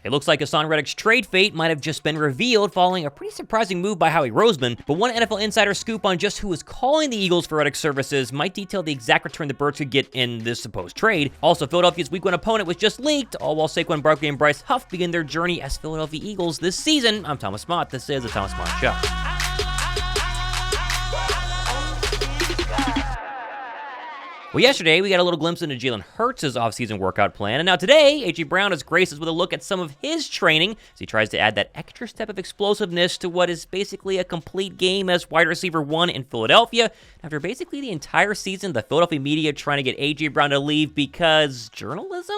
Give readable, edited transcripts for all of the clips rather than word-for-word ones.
It looks like Haason Reddick's trade fate might have just been revealed following a pretty surprising move by Howie Roseman, but one NFL insider scoop on just who is calling the Eagles for Reddick's services might detail the exact return the Birds could get in this supposed trade. Also, Philadelphia's Week 1 opponent was just leaked, all while Saquon, Barkley, and Bryce Huff begin their journey as Philadelphia Eagles this season. I'm Thomas Mott. This is the Thomas Mott Show. Well, yesterday, we got a little glimpse into Jalen Hurts' offseason workout plan, and now today, A.J. Brown has graced us with a look at some of his training as he tries to add that extra step of explosiveness to what is basically a complete game as wide receiver 1 in Philadelphia. After basically the entire season, the Philadelphia media trying to get A.J. Brown to leave because journalism?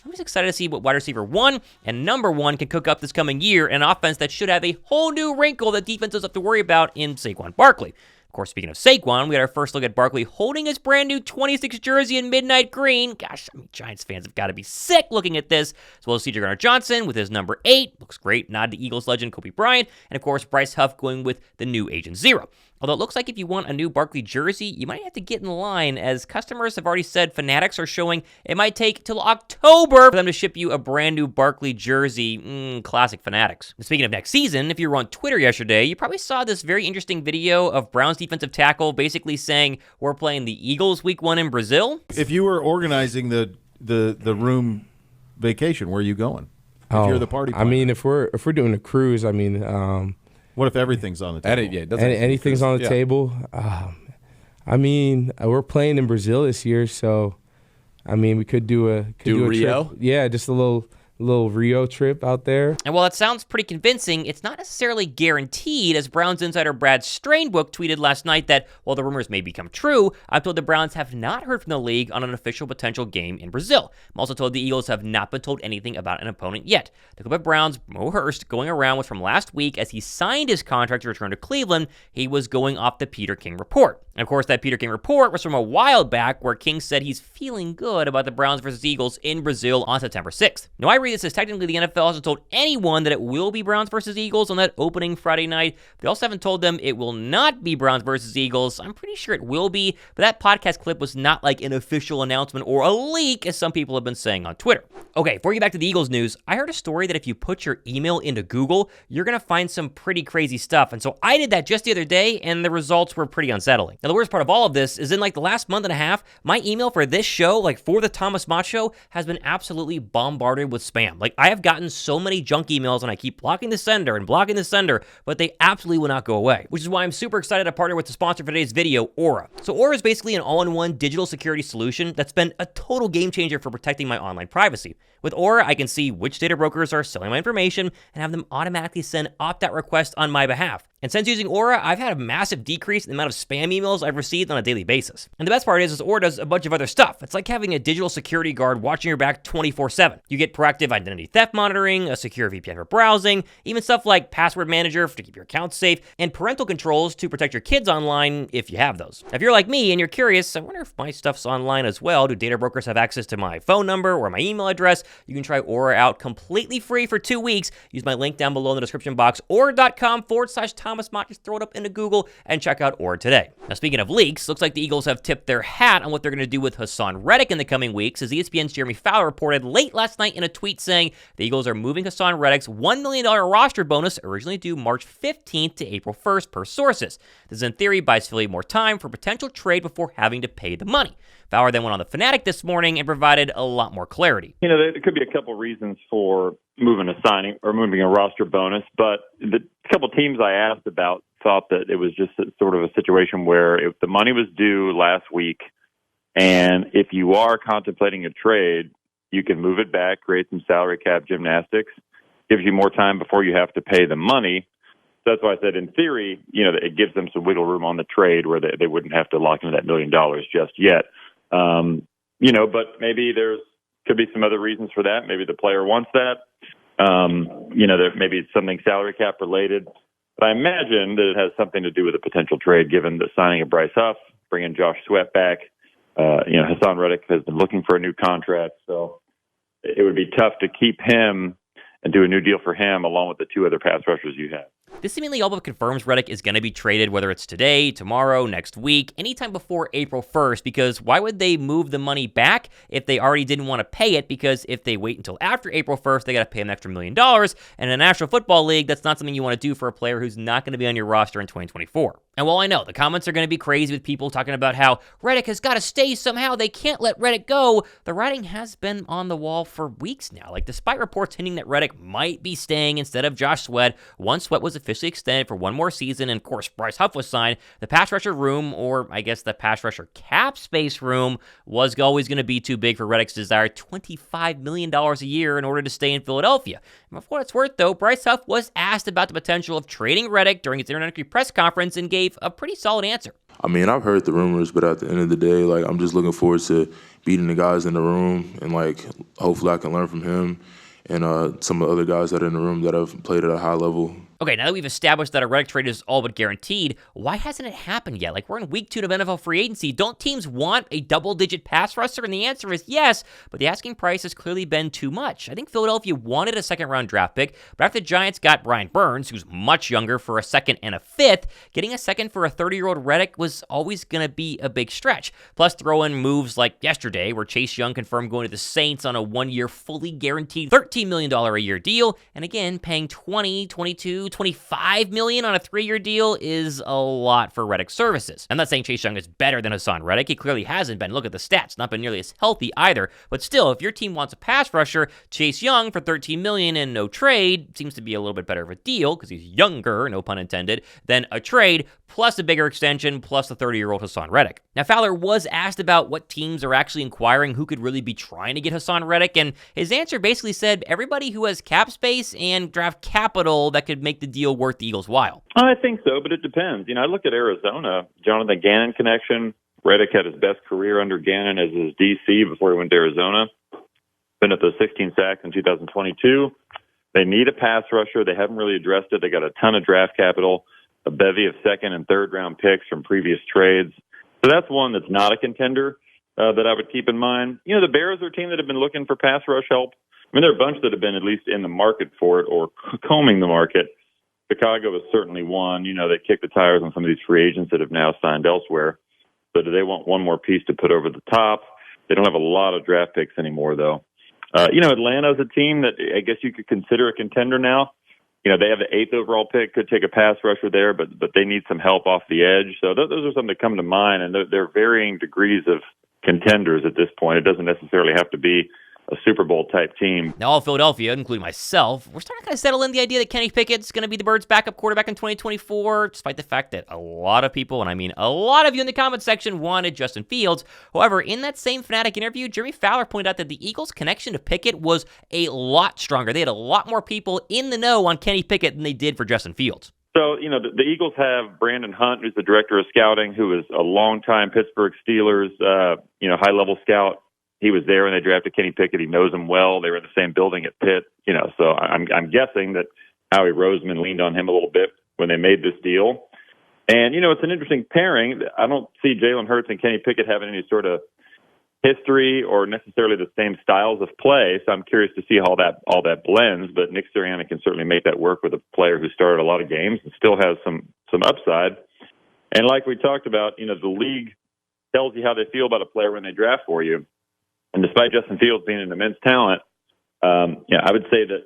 I'm just excited to see what wide receiver 1 and number 1 can cook up this coming year, an offense that should have a whole new wrinkle that defenses have to worry about in Saquon Barkley. Of course, speaking of Saquon, we got our first look at Barkley holding his brand new 26 jersey in midnight green. Gosh, Giants fans have got to be sick looking at this. As well as C.J. Gardner-Johnson with his number 8. Looks great. Nod to Eagles legend Kobe Bryant. And of course, Bryce Huff going with the new Agent Zero. Although it looks like if you want a new Barkley jersey, you might have to get in line, as customers have already said Fanatics are showing it might take till October for them to ship you a brand new Barkley jersey. Classic Fanatics. And speaking of next season, if you were on Twitter yesterday, you probably saw this very interesting video of Browns defensive tackle basically saying, we're playing the Eagles Week 1 in Brazil. If you were organizing the room vacation, where are you going? If you're the party planner. I mean, if we're doing a cruise, what if everything's on the table? Anything's on the table. We're playing in Brazil this year, so we could do a Rio. Trip. Yeah, just a little Rio trip out there. And while it sounds pretty convincing, it's not necessarily guaranteed, as Browns insider Brad Strainbook tweeted last night that while the rumors may become true, I'm told the Browns have not heard from the league on an official potential game in Brazil. I'm also told the Eagles have not been told anything about an opponent yet. The Cleveland Browns' Mo Hurst going around was from last week as he signed his contract to return to Cleveland. He was going off the Peter King report. And of course, that Peter King report was from a while back where King said he's feeling good about the Browns versus Eagles in Brazil on September 6th. Now, I read this as technically the NFL hasn't told anyone that it will be Browns versus Eagles on that opening Friday night. They also haven't told them it will not be Browns versus Eagles. I'm pretty sure it will be, but that podcast clip was not like an official announcement or a leak, as some people have been saying on Twitter. Okay, before we get back to the Eagles news, I heard a story that if you put your email into Google, you're going to find some pretty crazy stuff. And so I did that just the other day, and the results were pretty unsettling. Now, the worst part of all of this is in like the last month and a half, my email for this show, like for the Thomas Mott Show, has been absolutely bombarded with spam. Like, I have gotten so many junk emails, and I keep blocking the sender, but they absolutely will not go away, which is why I'm super excited to partner with the sponsor for today's video, Aura. So Aura is basically an all-in-one digital security solution that's been a total game changer for protecting my online privacy. With Aura, I can see which data brokers are selling my information and have them automatically send opt-out requests on my behalf. And since using Aura, I've had a massive decrease in the amount of spam emails I've received on a daily basis. And the best part is Aura does a bunch of other stuff. It's like having a digital security guard watching your back 24/7. You get proactive identity theft monitoring, a secure VPN for browsing, even stuff like password manager to keep your accounts safe, and parental controls to protect your kids online if you have those. Now, if you're like me and you're curious, I wonder if my stuff's online as well. Do data brokers have access to my phone number or my email address? You can try Aura out completely free for 2 weeks. Use my link down below in the description box, Aura.com/Thomas Mott. Just throw it up into Google and check out Aura today. Now, speaking of leaks, looks like the Eagles have tipped their hat on what they're going to do with Haason Reddick in the coming weeks, as ESPN's Jeremy Fowler reported late last night in a tweet saying the Eagles are moving Haason Reddick's $1 million roster bonus, originally due March 15th to April 1st, per sources. This, in theory, buys Philly more time for potential trade before having to pay the money. Fowler then went on the Fanatic this morning and provided a lot more clarity. There could be a couple reasons for moving a signing or moving a roster bonus, but the couple teams I asked about thought that it was just sort of a situation where if the money was due last week, and if you are contemplating a trade, you can move it back, create some salary cap gymnastics, gives you more time before you have to pay the money. So that's why I said, in theory, it gives them some wiggle room on the trade where they wouldn't have to lock into that $1 million just yet. But maybe could be some other reasons for that. Maybe the player wants that. There maybe it's something salary cap related. But I imagine that it has something to do with a potential trade, given the signing of Bryce Huff, bringing Josh Sweat back. Haason Reddick has been looking for a new contract, so it would be tough to keep him and do a new deal for him along with the 2 other pass rushers you have. This seemingly all but confirms Reddick is going to be traded, whether it's today, tomorrow, next week, anytime before April 1st, because why would they move the money back if they already didn't want to pay it? Because if they wait until after April 1st, they got to pay an extra $1 million, and in a National Football League, that's not something you want to do for a player who's not going to be on your roster in 2024. And while I know the comments are going to be crazy with people talking about how Reddick has got to stay somehow, they can't let Reddick go, the writing has been on the wall for weeks now. Like, despite reports hinting that Reddick might be staying instead of Josh Sweat, once Sweat was officially extended for one more season, and of course Bryce Huff was signed, the pass rusher room, or I guess the pass rusher cap space room, was always going to be too big for Reddick's desired $25 million a year in order to stay in Philadelphia. And for what it's worth, though, Bryce Huff was asked about the potential of trading Reddick during his introductory press conference and gave a pretty solid answer. I mean, I've heard the rumors, but at the end of the day, like, I'm just looking forward to beating the guys in the room, and like, hopefully I can learn from him and some of the other guys that are in the room that have played at a high level. Okay, now that we've established that a Reddick trade is all but guaranteed, why hasn't it happened yet? Like, we're in week 2 of NFL free agency. Don't teams want a double-digit pass rusher? And the answer is yes, but the asking price has clearly been too much. I think Philadelphia wanted a second-round draft pick, but after the Giants got Brian Burns, who's much younger, for a second and a fifth, getting a second for a 30-year-old Reddick was always going to be a big stretch. Plus, throw in moves like yesterday, where Chase Young confirmed going to the Saints on a one-year, fully guaranteed $13 million a year deal, and again, paying $25 million on a 3-year deal is a lot for Reddick's services. I'm not saying Chase Young is better than Haason Reddick. He clearly hasn't been. Look at the stats. Not been nearly as healthy either. But still, if your team wants a pass rusher, Chase Young for $13 million and no trade seems to be a little bit better of a deal because he's younger, no pun intended, than a trade plus a bigger extension plus the 30-year-old Haason Reddick. Now, Fowler was asked about what teams are actually inquiring who could really be trying to get Haason Reddick, and his answer basically said everybody who has cap space and draft capital that could make the deal worth the Eagles' while. I think so, but it depends. I look at Arizona, Jonathan Gannon connection. Reddick had his best career under Gannon as his DC before he went to Arizona. Been at those 16 sacks in 2022. They need a pass rusher. They haven't really addressed it. They got a ton of draft capital, a bevy of second and third round picks from previous trades. So that's one that's not a contender that I would keep in mind. The Bears are a team that have been looking for pass rush help. I mean, there are a bunch that have been at least in the market for it or combing the market. Chicago is certainly one. They kicked the tires on some of these free agents that have now signed elsewhere. So do they want one more piece to put over the top? They don't have a lot of draft picks anymore, though. Atlanta's a team that I guess you could consider a contender now. They have the 8th overall pick, could take a pass rusher there, but they need some help off the edge. So those are some that come to mind, and they're varying degrees of contenders at this point. It doesn't necessarily have to be a Super Bowl type team. Now, all of Philadelphia, including myself, we're starting to kind of settle in the idea that Kenney Pickett's going to be the Birds' backup quarterback in 2024, despite the fact that a lot of people, and I mean a lot of you in the comment section, wanted Justin Fields. However, in that same Fanatic interview, Jeremy Fowler pointed out that the Eagles' connection to Pickett was a lot stronger. They had a lot more people in the know on Kenney Pickett than they did for Justin Fields. So, the Eagles have Brandon Hunt, who's the director of scouting, who is a longtime Pittsburgh Steelers, high-level scout. He was there when they drafted Kenny Pickett. He knows him well. They were in the same building at Pitt. So I'm guessing that Howie Roseman leaned on him a little bit when they made this deal. And, it's an interesting pairing. I don't see Jalen Hurts and Kenny Pickett having any sort of history or necessarily the same styles of play. So I'm curious to see how all that blends. But Nick Sirianni can certainly make that work with a player who started a lot of games and still has some upside. And like we talked about, the league tells you how they feel about a player when they draft for you. And despite Justin Fields being an immense talent, I would say that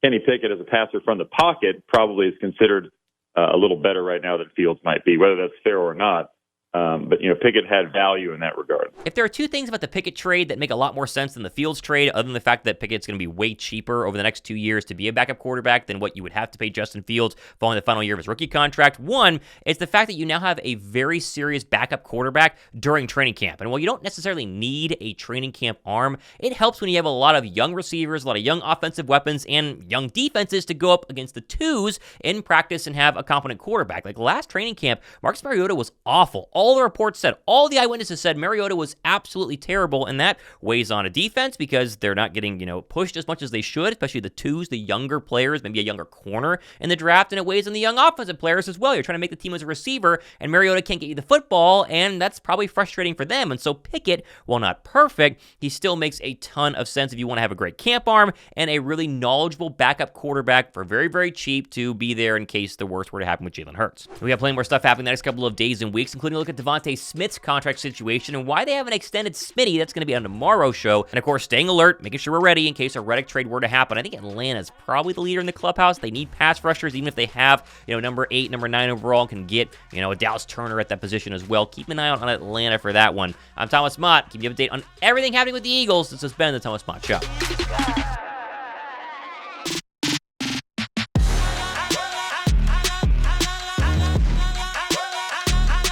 Kenny Pickett as a passer from the pocket probably is considered a little better right now than Fields might be, whether that's fair or not. But Pickett had value in that regard. If there are two things about the Pickett trade that make a lot more sense than the Fields trade, other than the fact that Pickett's going to be way cheaper over the next 2 years to be a backup quarterback than what you would have to pay Justin Fields following the final year of his rookie contract, one is the fact that you now have a very serious backup quarterback during training camp. And while you don't necessarily need a training camp arm, it helps when you have a lot of young receivers, a lot of young offensive weapons, and young defenses to go up against the twos in practice and have a competent quarterback. Like last training camp, Marcus Mariota was awful all the reports said, all the eyewitnesses said Mariota was absolutely terrible, and that weighs on a defense because they're not getting, pushed as much as they should, especially the twos, the younger players, maybe a younger corner in the draft, and it weighs on the young offensive players as well. You're trying to make the team as a receiver, and Mariota can't get you the football, and that's probably frustrating for them. And so Pickett, while not perfect, he still makes a ton of sense if you want to have a great camp arm and a really knowledgeable backup quarterback for very, very cheap to be there in case the worst were to happen with Jalen Hurts. We have plenty more stuff happening the next couple of days and weeks, including a look at Devontae Smith's contract situation and why they haven't extended Smitty. That's going to be on tomorrow's show. And of course, staying alert, making sure we're ready in case a Reddick trade were to happen. I think Atlanta's probably the leader in the clubhouse. They need pass rushers, even if they have, number 8, number 9 overall, and can get, a Dallas Turner at that position as well. Keep an eye out on Atlanta for that one. I'm Thomas Mott. Keep you up to date on everything happening with the Eagles. This has been the Thomas Mott Show.